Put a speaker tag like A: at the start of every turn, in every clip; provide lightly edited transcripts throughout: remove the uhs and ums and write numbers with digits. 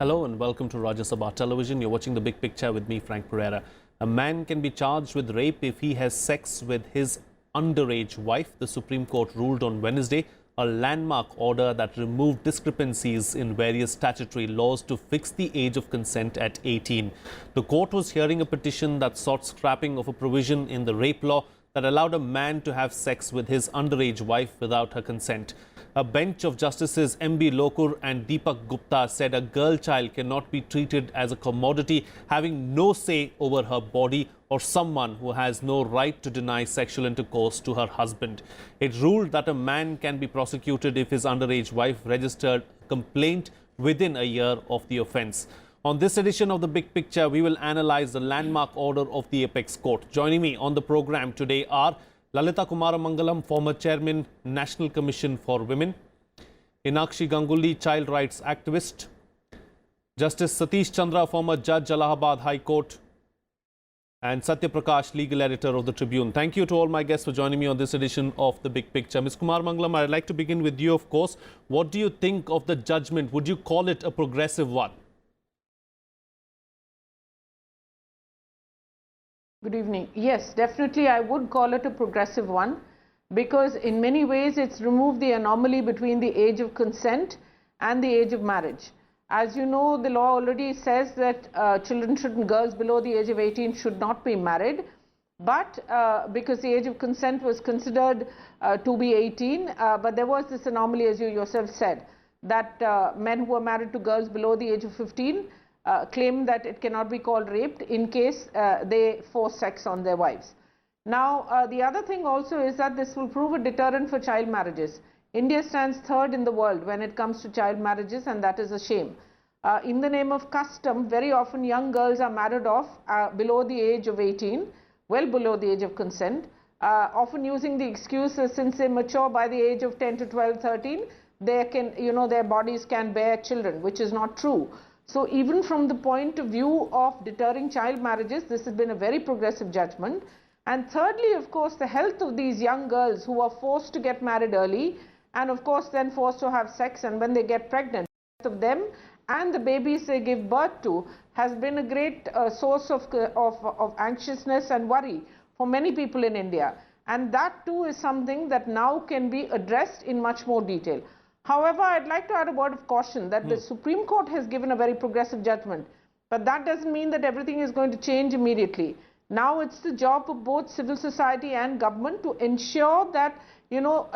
A: Hello and welcome to Rajya Sabha Television. You're watching The Big Picture with me, Frank Pereira. A man can be charged with rape if he has sex with his underage wife. The Supreme Court ruled on Wednesday, a landmark order that removed discrepancies in various statutory laws to fix the age of consent at 18. The court was hearing a petition that sought scrapping of a provision in the rape law that allowed a man to have sex with his underage wife without her consent. A bench of Justices M.B. Lokur and Deepak Gupta said a girl child cannot be treated as a commodity, having no say over her body, or someone who has no right to deny sexual intercourse to her husband. It ruled that a man can be prosecuted if his underage wife registered a complaint within a year of the offence. On this edition of The Big Picture, we will analyze the landmark order of the Apex Court. Joining me on the program today are Lalitha Kumaramangalam, former chairman, National Commission for Women; Enakshi Ganguly, child rights activist; Justice Satish Chandra, former judge, Allahabad High Court; and Satya Prakash, legal editor of the Tribune. Thank you to all my guests for joining me on this edition of The Big Picture. Ms. Kumaramangalam, I'd like to begin with you, of course. What do you think of the judgment? Would you call it a progressive one?
B: Good evening. Yes, definitely I would call it a progressive one, because in many ways it's removed the anomaly between the age of consent and the age of marriage. As you know, the law already says that girls below the age of 18 should not be married, but because the age of consent was considered to be 18, but there was this anomaly, as you yourself said, that men who are married to girls below the age of 15 claim that it cannot be called raped in case they force sex on their wives. Now, the other thing also is that this will prove a deterrent for child marriages. India stands third in the world when it comes to child marriages, and that is a shame. In the name of custom, very often young girls are married off below the age of 18, well below the age of consent, often using the excuse that since they mature by the age of 10 to 12, 13, they can, their bodies can bear children, which is not true. So even from the point of view of deterring child marriages, this has been a very progressive judgment. And thirdly, of course, the health of these young girls who are forced to get married early and of course then forced to have sex, and when they get pregnant, the health of them and the babies they give birth to has been a great source of anxiousness and worry for many people in India. And that too is something that now can be addressed in much more detail. However, I'd like to add a word of caution that the Supreme Court has given a very progressive judgment, but that doesn't mean that everything is going to change immediately. Now it's the job of both civil society and government to ensure that,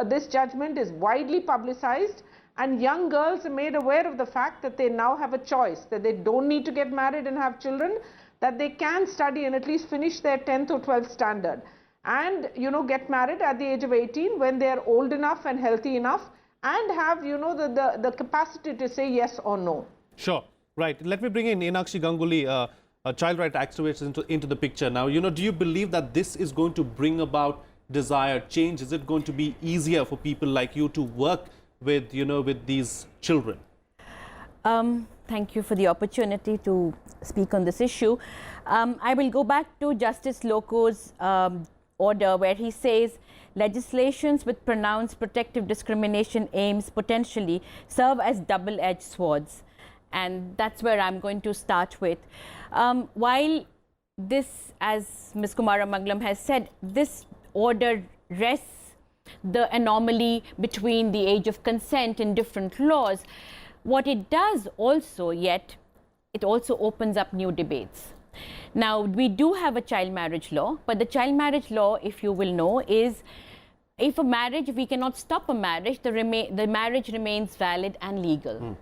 B: this judgment is widely publicized and young girls are made aware of the fact that they now have a choice, that they don't need to get married and have children, that they can study and at least finish their 10th or 12th standard and, get married at the age of 18 when they are old enough and healthy enough and have, the capacity to say yes or no.
A: Sure. Right. Let me bring in Enakshi Ganguly, a child rights activist, into the picture. Now, do you believe that this is going to bring about desired change? Is it going to be easier for people like you to work with, with these children?
C: Thank you for the opportunity to speak on this issue. I will go back to Justice Lokur's order, where he says legislations with pronounced protective discrimination aims potentially serve as double-edged swords, and that's where I'm going to start with. While this, as Ms. Kumaramangalam has said, this order rests the anomaly between the age of consent in different laws, what it does also, yet it also opens up new debates. Now, we do have a child marriage law, but the child marriage law, if you will know, is if we cannot stop a marriage, the marriage remains valid and legal.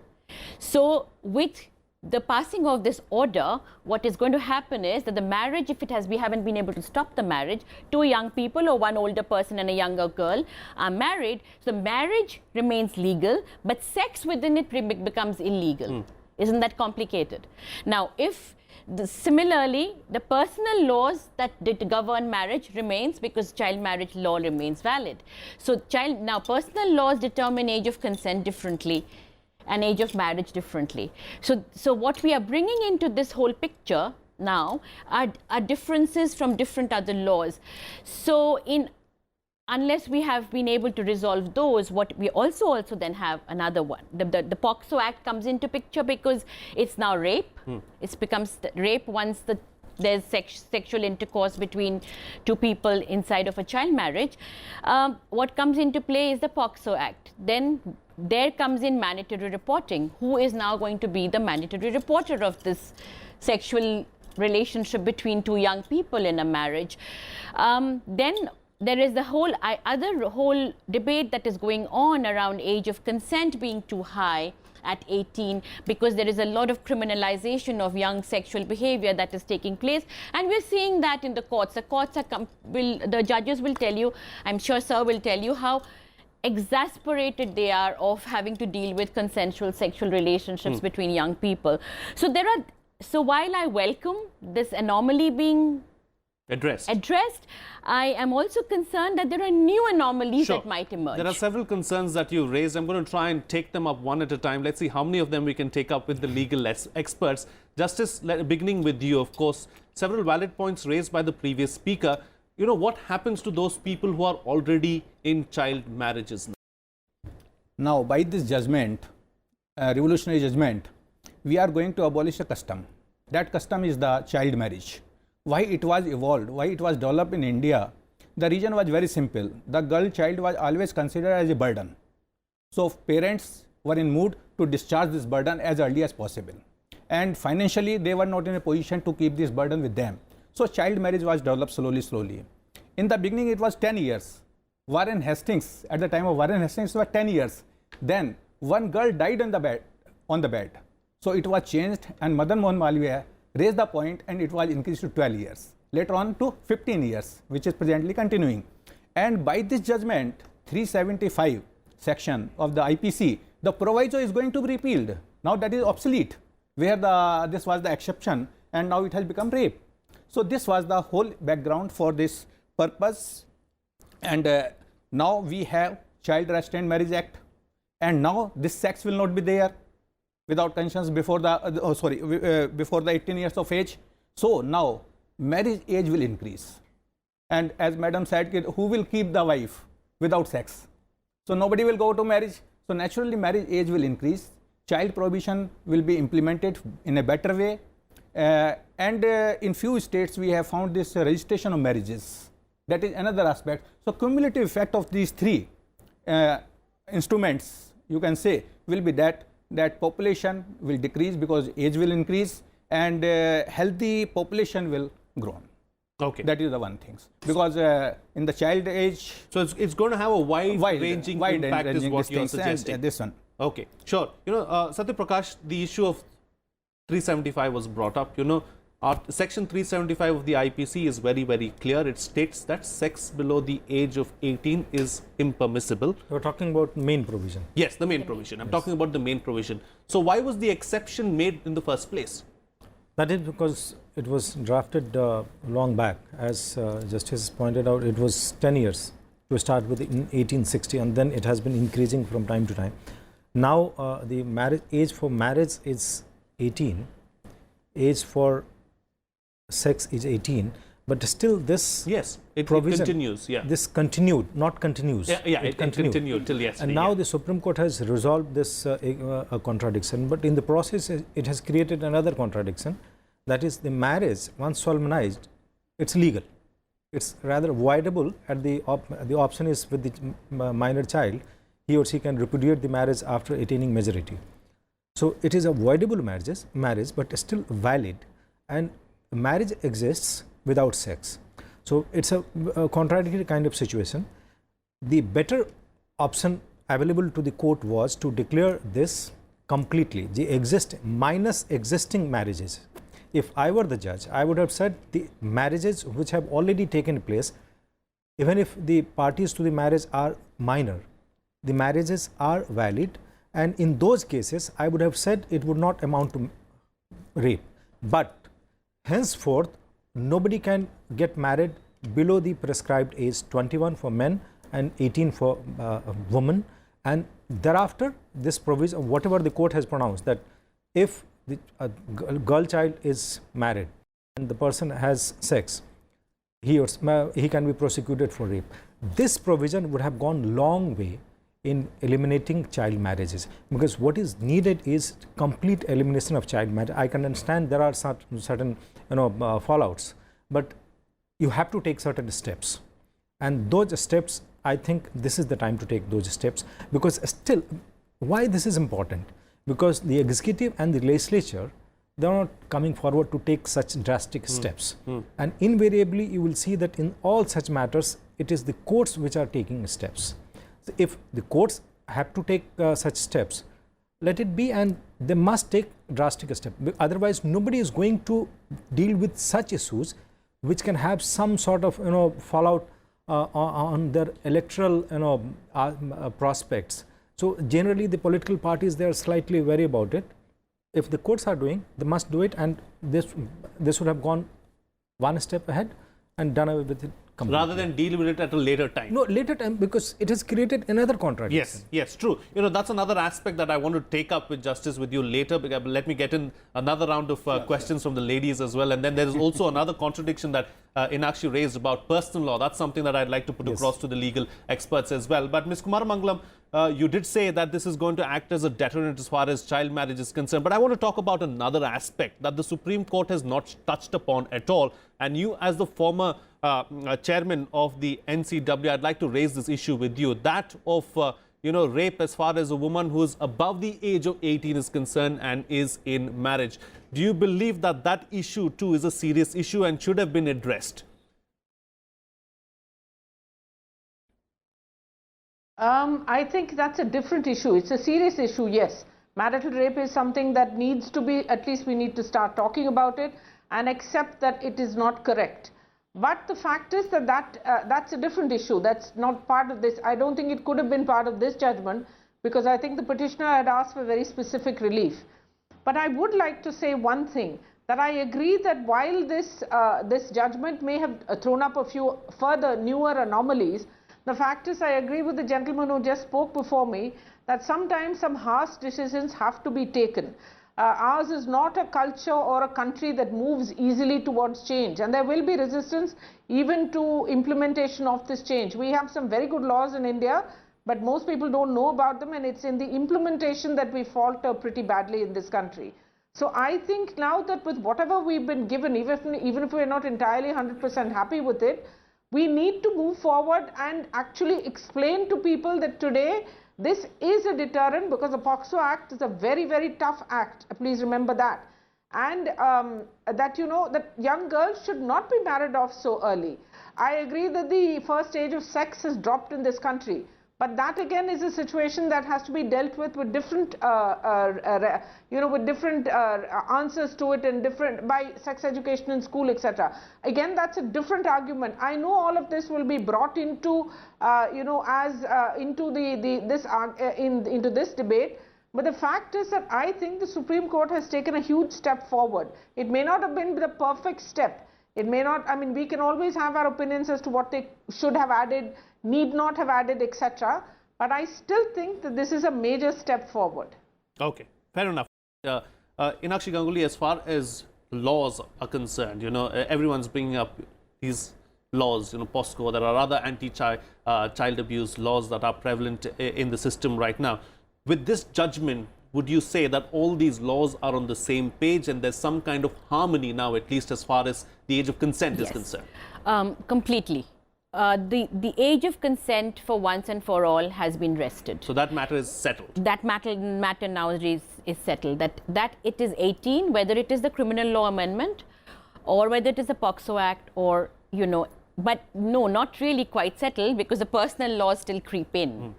C: So with the passing of this order, what is going to happen is that the marriage, if we haven't been able to stop the marriage, two young people or one older person and a younger girl are married, so the marriage remains legal, but sex within it becomes illegal. Isn't that complicated? Now, similarly, the personal laws that govern marriage remains, because child marriage law remains valid. So now personal laws determine age of consent differently and age of marriage differently. So what we are bringing into this whole picture now are differences from different other laws. So unless we have been able to resolve those, what we also then have another one. The POCSO Act comes into picture because it's now rape. It becomes rape once there's sexual intercourse between two people inside of a child marriage. What comes into play is the POCSO Act. Then there comes in mandatory reporting. Who is now going to be the mandatory reporter of this sexual relationship between two young people in a marriage? Then there is the whole whole debate that is going on around age of consent being too high at 18, because there is a lot of criminalization of young sexual behavior that is taking place, and we're seeing that in the courts. The courts are the judges will tell you, I'm sure sir will tell you, how exasperated they are of having to deal with consensual sexual relationships between young people. So while I welcome this anomaly being addressed, I am also concerned that there are new anomalies that might emerge.
A: There are several concerns that you raised. I'm going to try and take them up one at a time. Let's see how many of them we can take up with the legal experts. Justice, beginning with you, of course, several valid points raised by the previous speaker. You know, what happens to those people who are already in child marriages now?
D: Now, by this judgment, revolutionary judgment, we are going to abolish a custom. That custom is the child marriage. Why it was evolved, why it was developed in India, the reason was very simple. The girl child was always considered as a burden. So parents were in mood to discharge this burden as early as possible. And financially, they were not in a position to keep this burden with them. So child marriage was developed slowly. In the beginning, it was 10 years. Warren Hastings, at the time of Warren Hastings, was 10 years. Then one girl died on the bed. So it was changed, and Madan Mohan Malviya raised the point, and it was increased to 12 years. Later on to 15 years, which is presently continuing. And by this judgment, 375 section of the IPC, the proviso is going to be repealed. Now that is obsolete, where this was the exception, and now it has become rape. So this was the whole background for this purpose. And now we have Child Restraint Marriage Act, and now this sex will not be there without conscience before before the 18 years of age. So now marriage age will increase, and as madam said, who will keep the wife without sex? So nobody will go to marriage. So naturally marriage age will increase, child prohibition will be implemented in a better way, and in few states we have found this registration of marriages. That is another aspect. So cumulative effect of these three instruments, you can say, will be that population will decrease because age will increase, and healthy population will grow.
A: Okay.
D: That is the one thing. Because in the child age...
A: So it's going to have a wide-ranging impact is what you're suggesting.
D: This one.
A: Okay, sure. You know, Satya Prakash, the issue of 375 was brought up. You know, Section 375 of the IPC is very, very clear. It states that sex below the age of 18 is impermissible.
E: You're talking about main provision.
A: Yes, the main provision. I'm talking about the main provision. So why was the exception made in the first place?
E: That is because it was drafted long back. As Justice pointed out, it was 10 years to start with in 1860, and then it has been increasing from time to time. Now the age for marriage is 18, age for sex is 18, but still this
A: it continues. Yeah,
E: this continued, not continues.
A: It continued till yesterday.
E: And now the Supreme Court has resolved this a contradiction, but in the process it has created another contradiction. That is, the marriage once solemnized, it's legal. It's rather voidable. At the option is with the minor child, he or she can repudiate the marriage after attaining majority. So it is a voidable marriage, but still valid, and marriage exists without sex. So it's a contradictory kind of situation. The better option available to the court was to declare this completely, minus existing marriages. If I were the judge, I would have said the marriages which have already taken place, even if the parties to the marriage are minor, the marriages are valid, and in those cases I would have said it would not amount to rape. But henceforth, nobody can get married below the prescribed age 21 for men and 18 for women, and thereafter this provision, whatever the court has pronounced, that if the girl child is married and the person has sex, he can be prosecuted for rape. this provision would have gone long way in eliminating child marriages, because what is needed is complete elimination of child marriage. I can understand there are certain fallouts, but you have to take certain steps, and those steps, I think this is the time to take those steps. Because still, why this is important? Because the executive and the legislature, they are not coming forward to take such drastic steps, and invariably you will see that in all such matters it is the courts which are taking steps. So if the courts have to take such steps, let it be, and they must take drastic steps. Otherwise, nobody is going to deal with such issues which can have some sort of fallout on their electoral prospects. So generally, the political parties, they are slightly wary about it. If the courts are doing, they must do it, and this would have gone one step ahead and done away with it completely.
A: Rather than deal with it at a later time.
E: No, later time, because it has created another contradiction.
A: Yes, true. That's another aspect that I want to take up with Justice with you later. Because let me get in another round of questions from the ladies as well. And then there is also another contradiction that Enakshi raised about personal law. That's something that I'd like to put across to the legal experts as well. But Ms. Kumaramangalam, you did say that this is going to act as a deterrent as far as child marriage is concerned. But I want to talk about another aspect that the Supreme Court has not touched upon at all. And you, as the former chairman of the NCW, I'd like to raise this issue with you, that of rape as far as a woman who is above the age of 18 is concerned and is in marriage. Do you believe that that issue too is a serious issue and should have been addressed?
B: I think that's a different issue. It's a serious issue, yes. Marital rape is something that needs to be, at least we need to start talking about it and accept that it is not correct. But the fact is that that's a different issue. That's not part of this. I don't think it could have been part of this judgment, because I think the petitioner had asked for very specific relief. But I would like to say one thing, that I agree that while this judgment may have thrown up a few further newer anomalies, the fact is I agree with the gentleman who just spoke before me that sometimes some harsh decisions have to be taken. Ours is not a culture or a country that moves easily towards change, and there will be resistance even to implementation of this change. We have some very good laws in India, but most people don't know about them, and it's in the implementation that we falter pretty badly in this country. So I think now that with whatever we've been given, even if we're not entirely 100% happy with it, we need to move forward and actually explain to people that today this is a deterrent, because the POCSO Act is a very, very tough act. Please remember that. And that that young girls should not be married off so early. I agree that the first age of sex has dropped in this country. But that again is a situation that has to be dealt with different, with different answers to it, and different by sex education in school, etc. Again, that's a different argument. I know all of this will be brought into, into this debate. But the fact is that I think the Supreme Court has taken a huge step forward. It may not have been the perfect step. It may not. I mean, we can always have our opinions as to what they should have added, need not have added, etc. But I still think that this is a major step forward. Okay,
A: fair enough. Enakshi Ganguly, as far as laws are concerned, everyone's bringing up these laws, POSCO. There are other anti-child abuse laws that are prevalent in the system right now. With this judgment, would you say that all these laws are on the same page and there's some kind of harmony now, at least as far as the age of consent is concerned?
C: Completely. The age of consent for once and for all has been rested.
A: So that matter is settled?
C: That matter nowadays is settled. That it is 18, whether it is the criminal law amendment or whether it is the POCSO Act, or, but no, not really quite settled, because the personal laws still creep in.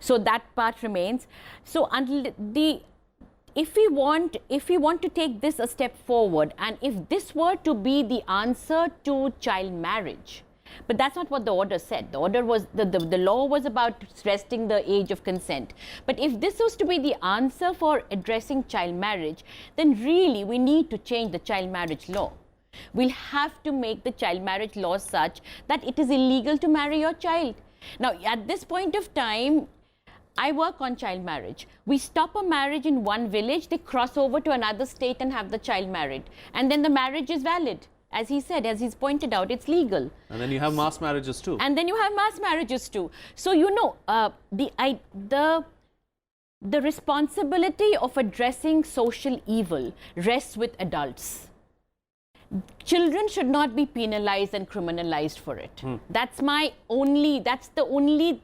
C: So that part remains. So until if we want to take this a step forward, and if this were to be the answer to child marriage, but that's not what the order said. The order was the law was about resting the age of consent. But if this was to be the answer for addressing child marriage, then really we need to change the child marriage law. We'll have to make the child marriage law such that it is illegal to marry your child. Now, at this point of time, I work on child marriage. We stop a marriage in one village, they cross over to another state and have the child married. And then the marriage is valid. As he said, as he's pointed out, it's legal.
A: And then you have mass marriages too.
C: And then you have mass marriages too. So, you know, the responsibility of addressing social evil rests with adults. Children should not be penalized and criminalized for it. That's the only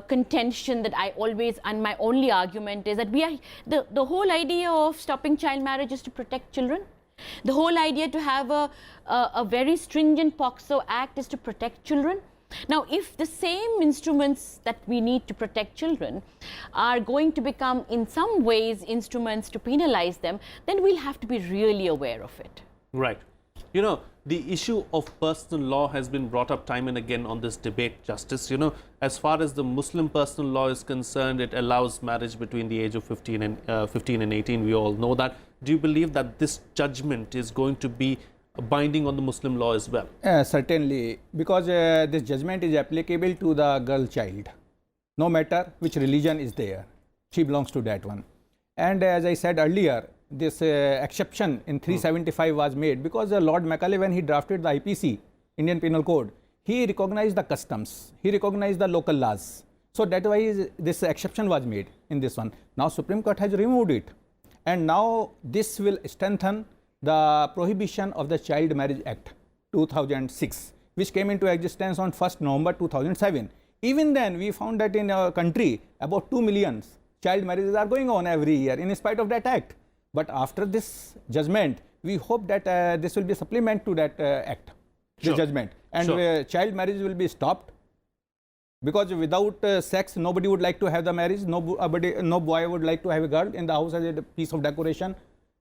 C: contention that I always, and my only argument is that we are, the whole idea of stopping child marriage is to protect children. The whole idea to have a very stringent POCSO Act is to protect children. Now, if the same instruments that we need to protect children are going to become in some ways instruments to penalize them, then we'll have to be really aware of it.
A: Right. You know, the issue of personal law has been brought up time and again on this debate, Justice. You know, as far as the Muslim personal law is concerned, it allows marriage between the age of 15 and 18. We all know that. Do you believe that this judgment is going to be binding on the Muslim law as well?
D: Certainly, because this judgment is applicable to the girl child, no matter which religion is there. She belongs to that one. And as I said earlier, this exception in 375 was made because Lord Macaulay, when he drafted the IPC, Indian Penal Code, he recognized the customs, he recognized the local laws. So that why this exception was made in this one. Now Supreme Court has removed it, and now this will strengthen the prohibition of the Child Marriage Act 2006, which came into existence on 1st November 2007. Even then, we found that in our country, about 2 million child marriages are going on every year in spite of that act. But after this judgment, we hope that this will be a supplement to that act, this judgment. And child marriage will be stopped, because without sex, nobody would like to have the marriage. No boy would like to have a girl in the house as a piece of decoration.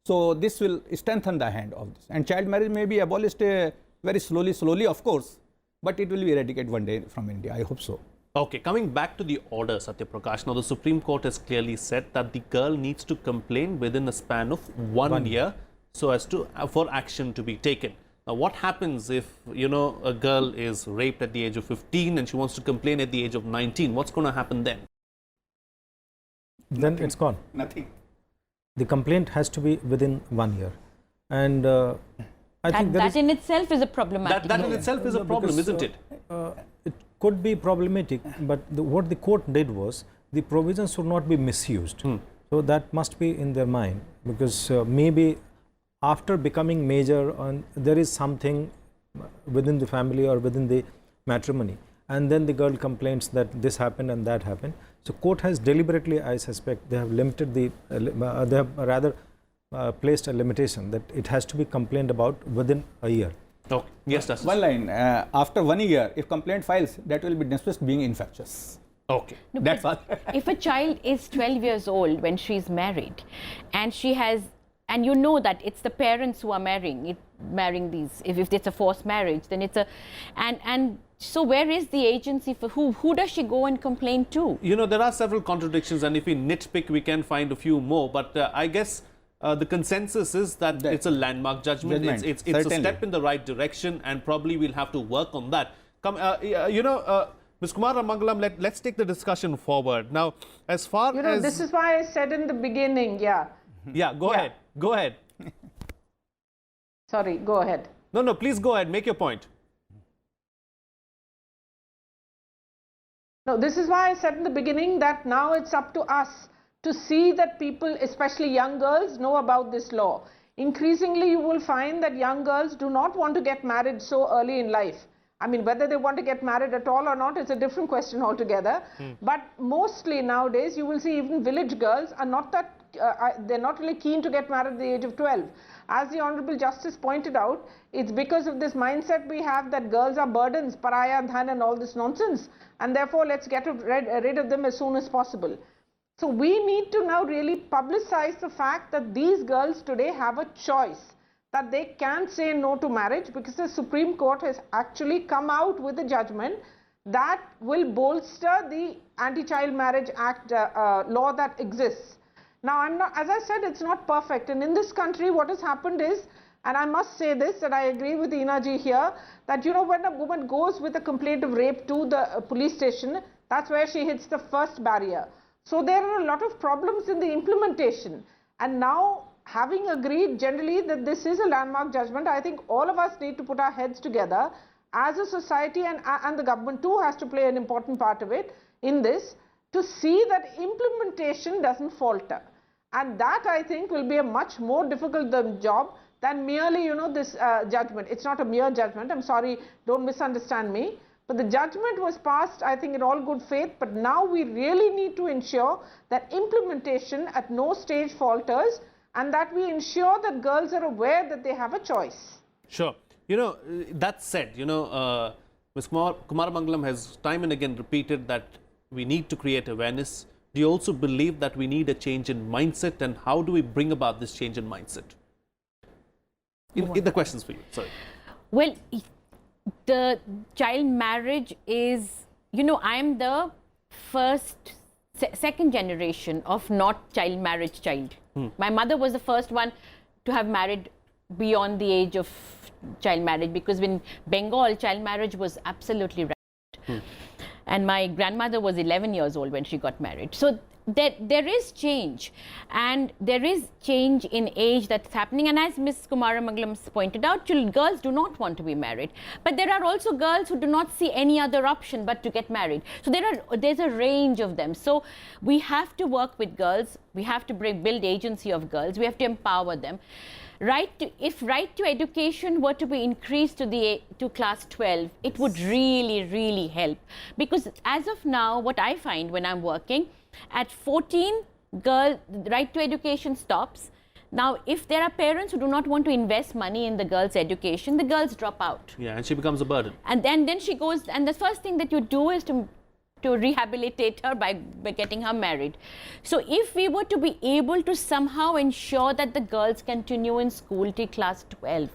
D: So this will strengthen the hand of this. And child marriage may be abolished very slowly, of course, but it will be eradicated one day from India. I hope so.
A: Okay, coming back to the order, Satya Prakash. Now, the Supreme Court has clearly said that the girl needs to complain within a span of one year, so as to for action to be taken. Now, what happens if, you know, a girl is raped at the age of 15 and she wants to complain at the age of 19? What's going to happen then?
E: Then it's gone.
D: Nothing.
E: The complaint has to be within 1 year, and I think
C: that in itself is a problematic.
A: That in itself is a problem, isn't it?
E: It could be problematic, but what the court did was the provisions should not be misused. So that must be in their mind, because maybe after becoming major, there is something within the family or within the matrimony, and then the girl complains that this happened and that happened. So court has deliberately, I suspect, they have limited the, they have rather placed a limitation that it has to be complained about within a year.
A: Okay. Yes, Justice.
D: One line, after 1 year, if complaint files, that will be dismissed being infectious.
A: Okay.
C: No,
D: That's all.
C: If a child is 12 years old when she's married, and she has, and you know that it's the parents who are marrying these, if it's a forced marriage, then it's a, and so where is the agency for who does she go and complain to?
A: You know, there are several contradictions, and if we nitpick, we can find a few more, but I guess the consensus is that it's a landmark judgment. It's a step in the right direction, and probably we'll have to work on that. Ms. Kumaramangalam, let's take the discussion forward. Now, as far as...
B: this is why I said in the beginning,
A: Yeah, go ahead. Go ahead.
B: Sorry, go ahead.
A: No, please go ahead. Make your point.
B: No, this is why I said in the beginning that now it's up to us to see that people, especially young girls, know about this law. Increasingly, you will find that young girls do not want to get married so early in life. I mean, whether they want to get married at all or not is a different question altogether. But mostly nowadays, you will see even village girls are not that, they're not really keen to get married at the age of 12. As the Honorable Justice pointed out, it's because of this mindset we have that girls are burdens, paraya dhan and all this nonsense. And therefore, let's get rid of them as soon as possible. So we need to now really publicize the fact that these girls today have a choice, that they can say no to marriage, because the Supreme Court has actually come out with a judgment that will bolster the Anti-Child Marriage Act law that exists. Now, as I said, it's not perfect, and in this country what has happened is, and I must say this, that I agree with Eena ji here, that you know, when a woman goes with a complaint of rape to the police station, that's where she hits the first barrier. So there are a lot of problems in the implementation, and now having agreed generally that this is a landmark judgment, I think all of us need to put our heads together as a society, and the government too has to play an important part of it in this, to see that implementation doesn't falter. And that, I think, will be a much more difficult job than merely, you know, this judgment. It's not a mere judgment. I'm sorry, don't misunderstand me. But the judgment was passed, I think, in all good faith. But now we really need to ensure that implementation at no stage falters, and that we ensure that girls are aware that they have a choice.
A: Sure. You know, that said, you know, Ms. Kumaramangalam has time and again repeated that we need to create awareness. Do you also believe that we need a change in mindset, and how do we bring about this change in mindset? In the questions for you, sorry.
C: Well, the child marriage is, you know, I'm the second generation of not child marriage child. My mother was the first one to have married beyond the age of child marriage, because in Bengal, child marriage was absolutely right. And my grandmother was 11 years old when she got married. So there is change, and there is change in age that's happening. And as Ms. Kumaramangalam pointed out, girls do not want to be married. But there are also girls who do not see any other option but to get married. So there's a range of them. So we have to work with girls. We have to build agency of girls. We have to empower them. If right to education were to be increased to class 12, it would really, really help. Because as of now, what I find when I'm working, at 14, right to education stops. Now, if there are parents who do not want to invest money in the girl's education, the girls drop out.
A: Yeah, and she becomes a burden.
C: And then she goes, and the first thing that you do is to rehabilitate her by getting her married. So if we were to be able to somehow ensure that the girls continue in school till class 12,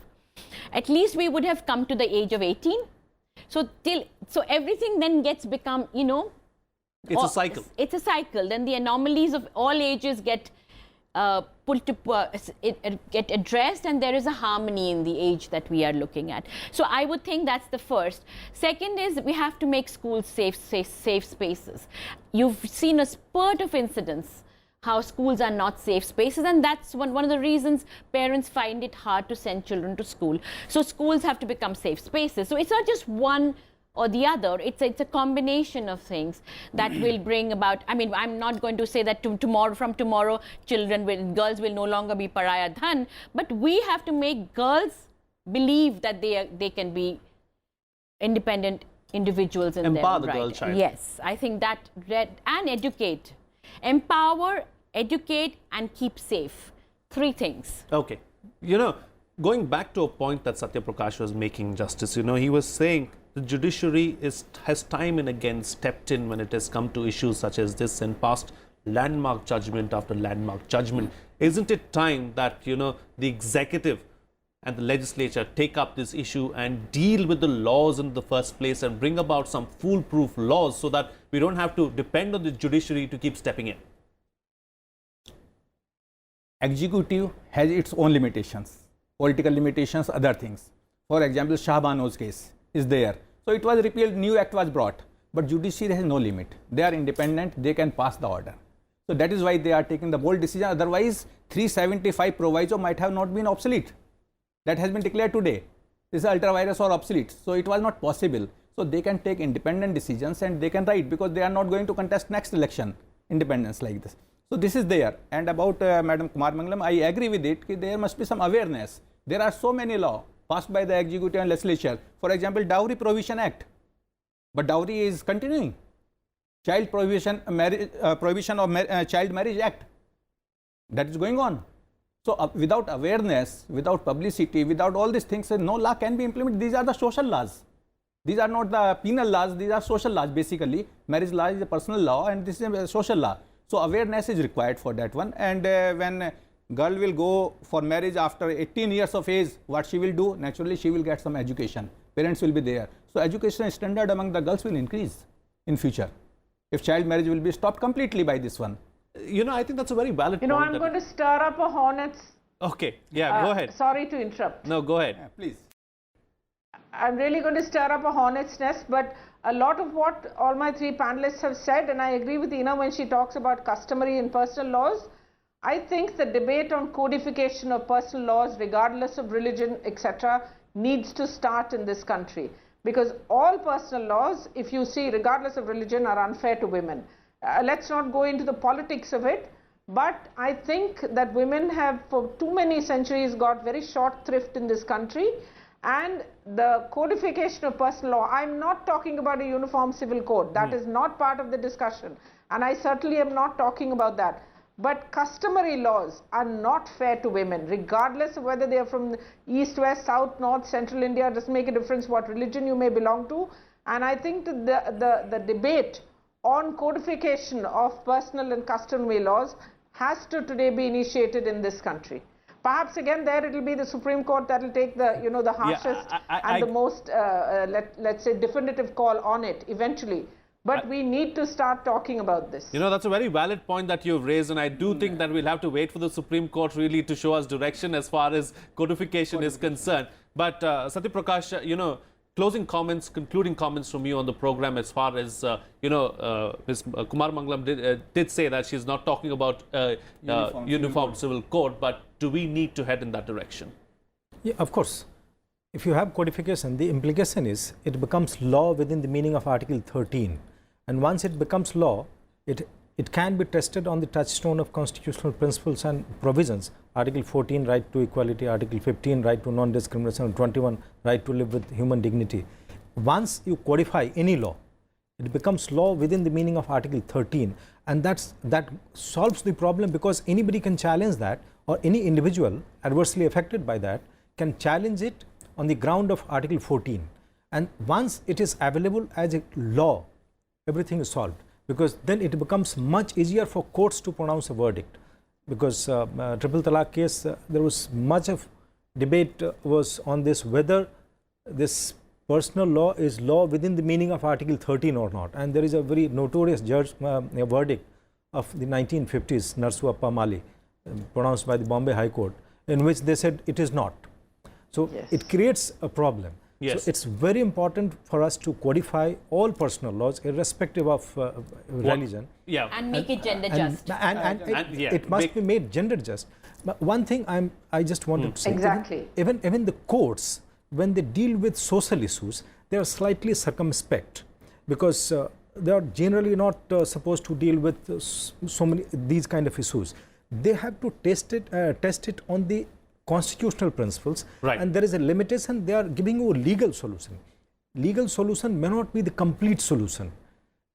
C: at least we would have come to the age of 18. So everything then become, you know,
A: it's a cycle.
C: It's a cycle. Then the anomalies of all ages get get addressed, and there is a harmony in the age that we are looking at. So I would think that's the first. Second is we have to make schools safe spaces. You've seen a spurt of incidents how schools are not safe spaces, and that's one of the reasons parents find it hard to send children to school. So schools have to become safe spaces. So it's not just one or the other, it's a combination of things that will bring about. I mean, I'm not going to say that from tomorrow girls will no longer be pariah dhan, but we have to make girls believe that they can be independent individuals in
A: Empower
C: their
A: the girl
C: right.
A: child.
C: Yes, I think that, and educate. Empower, educate, and keep safe. 3 things.
A: Okay. You know, going back to a point that Satya Prakash was making, Justice, you know, he was saying the judiciary has time and again stepped in when it has come to issues such as this and passed landmark judgment after landmark judgment. Isn't it time that, you know, the executive and the legislature take up this issue and deal with the laws in the first place and bring about some foolproof laws so that we don't have to depend on the judiciary to keep stepping in?
D: Executive has its own limitations, political limitations, other things. For example, Shah Bano's case is there. So it was repealed, new act was brought, but judiciary has no limit. They are independent, they can pass the order. So that is why they are taking the bold decision. Otherwise, 375 proviso might have not been obsolete. That has been declared today. This is ultra virus or obsolete. So it was not possible. So they can take independent decisions and they can write, because they are not going to contest next election, independence like this. So this is there. And about Madam Kumaramangalam, I agree with it. There must be some awareness. There are so many laws passed by the executive and legislature. For example, Dowry Prohibition Act. But dowry is continuing. Child Prohibition, Prohibition of Child Marriage Act. That is going on. So without awareness, without publicity, without all these things, no law can be implemented. These are the social laws. These are not the penal laws. These are social laws basically. Marriage law is a personal law and this is a social law. So awareness is required for that one. And when girl will go for marriage after 18 years of age, what she will do? Naturally, she will get some education. Parents will be there. So education standard among the girls will increase in future. If child marriage will be stopped completely by this one.
A: You know, I think that's a very valid point.
B: You know, I'm going to stir up a hornet's.
A: Okay, yeah, go ahead.
B: Sorry to interrupt.
A: No, go ahead.
D: Yeah, please.
B: I'm really going to stir up a hornet's nest, but a lot of what all my 3 panelists have said, and I agree with Ina when she talks about customary and personal laws, I think the debate on codification of personal laws, regardless of religion, etc., needs to start in this country. Because all personal laws, if you see, regardless of religion, are unfair to women. Let's not go into the politics of it, but I think that women have for too many centuries got very short thrift in this country, and the codification of personal law, I'm not talking about a uniform civil code, that is not part of the discussion, and I certainly am not talking about that. But customary laws are not fair to women, regardless of whether they are from east, west, south, north, central India. It doesn't make a difference what religion you may belong to. And I think that the debate on codification of personal and customary laws has to today be initiated in this country. Perhaps again there it will be the Supreme Court that will take the, you know, the harshest and the most, let's say, definitive call on it eventually. But we need to start talking about this.
A: You know, that's a very valid point that you've raised, and I do think that we'll have to wait for the Supreme Court really to show us direction as far as codification is concerned. But Satya Prakash, you know, closing comments, concluding comments from you on the program as far as, you know, Ms. Kumaramangalam did say that she's not talking about uniform civil code, but do we need to head in that direction?
E: Yeah, of course. If you have codification, the implication is it becomes law within the meaning of Article 13. And once it becomes law, it can be tested on the touchstone of constitutional principles and provisions. Article 14, right to equality, Article 15, right to non-discrimination, 21, right to live with human dignity. Once you codify any law, it becomes law within the meaning of Article 13. And that solves the problem, because anybody can challenge that, or any individual adversely affected by that can challenge it on the ground of Article 14. And once it is available as a law, everything is solved, because then it becomes much easier for courts to pronounce a verdict. Because triple talaq case, there was much of debate was on this, whether this personal law is law within the meaning of Article 13 or not. And there is a very notorious verdict of the 1950s, Narsu Appa Mali, pronounced by the Bombay High Court, in which they said it is not. So it creates a problem. So it's very important for us to codify all personal laws, irrespective of religion.
C: Yeah. And make it gender just.
E: And it must be made gender just. But one thing I just wanted to say.
B: Exactly.
E: Even the courts, when they deal with social issues, they are slightly circumspect, because they are generally not supposed to deal with so many these kind of issues. They have to test it on the constitutional principles, and there is a limitation. They are giving you a legal solution. Legal solution may not be the complete solution.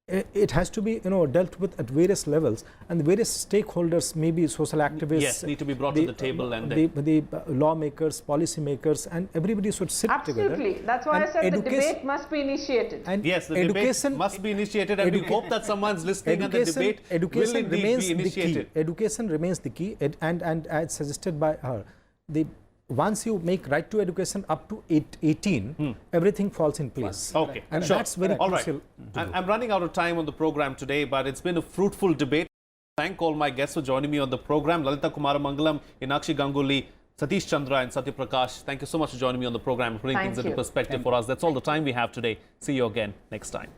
E: It has to be, you know, dealt with at various levels, and the various stakeholders, maybe social activists,
A: need to be brought to the table, and
E: the lawmakers, policymakers, and everybody should sit together.
B: Absolutely. That's why I said the debate must be initiated.
E: And
A: yes, the debate must be initiated, and we hope that someone's listening and the debate will indeed be initiated.
E: Education remains the key, and as suggested by her, once you make right to education up to 18, everything falls in place.
A: Okay,
E: and that's very crucial.
A: I'm running out of time on the program today, but it's been a fruitful debate. Thank all my guests for joining me on the program. Lalitha, Kumaramangalam, Enakshi, Ganguly, Satish Chandra and Satya Prakash. Thank you so much for joining me on the program and putting things into perspective for us. That's all the time we have today. See you again next time.